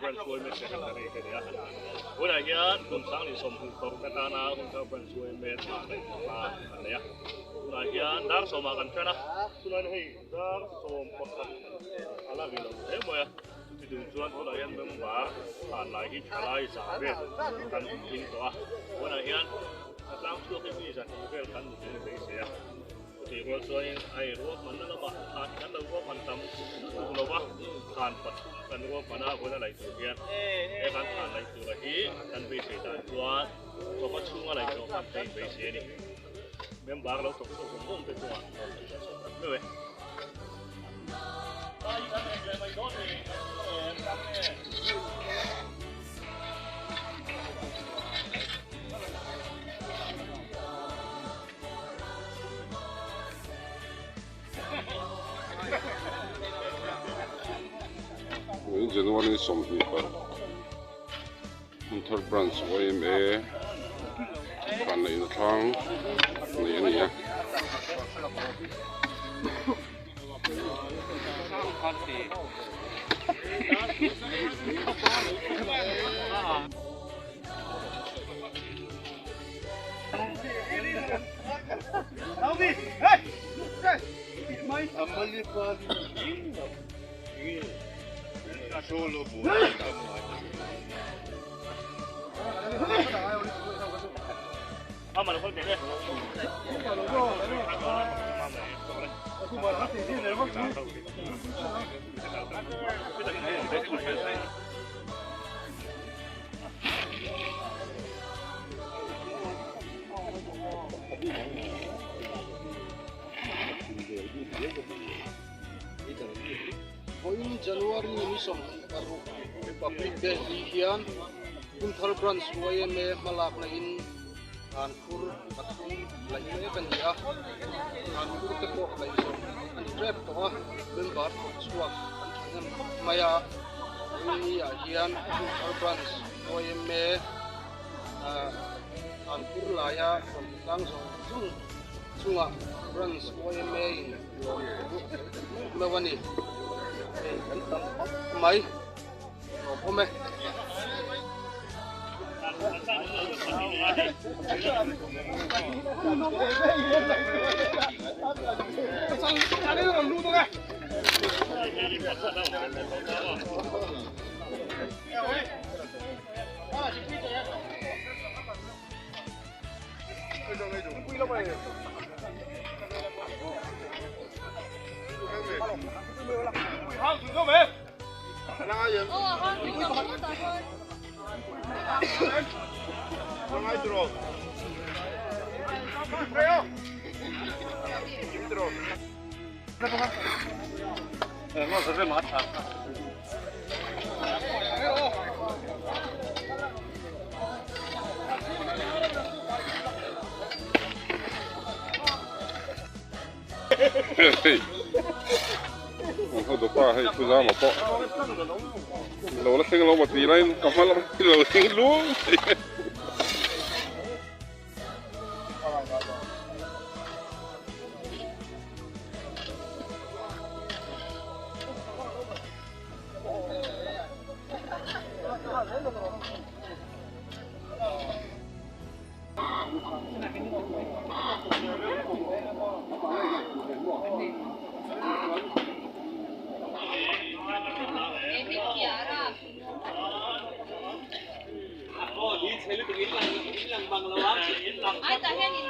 Brand Suối Mệt cái thằng này cái đấy bữa nay nhá cùng sáng thì sớm cùng cầu cái ta na cùng Brand Suối Mệt mà này mà này à bữa nay nhá đang sớm màกันใช่นะbữa nay hey đang sớmปกติอะไรกันแล้วเฮ้ยมั้ยที่ดึงชวนบữa nay memangว่าผ่านหลายที่หลายสายเรื่องกันจริงตัวบữa nay nhá đangช่วยให้มีสันติเรื่องกันถึงไปเสียที่เราช่วยไอ้รู้ว่ามันนั่นละบ้างทานกันเราว่ามันทำเราว่าทานปัดกันว่าปัญหาคนอะไรตัวเนี้ยไอ้การทานอะไรตัวที่กันไปเสียแต่ตัวเราก็ช่วยอะไรเราทำไปเสียนี่เมื่อบางเราตกมุ่งไปตัวไม่เว้ยJanuary something but Hunter Branch YMA kan na ina thang ni ani ya Alvi, hey! Mai amali pa solo buat kamu aja. Ama lo kol deh. Poin Januari ni som karu Republic Day hian Hunter Branch YMA malak na in Anpur patung lai me kan dia Anpur te pok lai som an trap to ha member suak an maya ni ya hian Hunter Branch YMA Anpur laya lang so sunga Branch YMA in mewani mấy hôm nay No se ve más. Không được qua hay cứ ra mà có lâu nó sinh lâu một tí này cầm mắt lắm lâu sinh luôn Ai ta hen in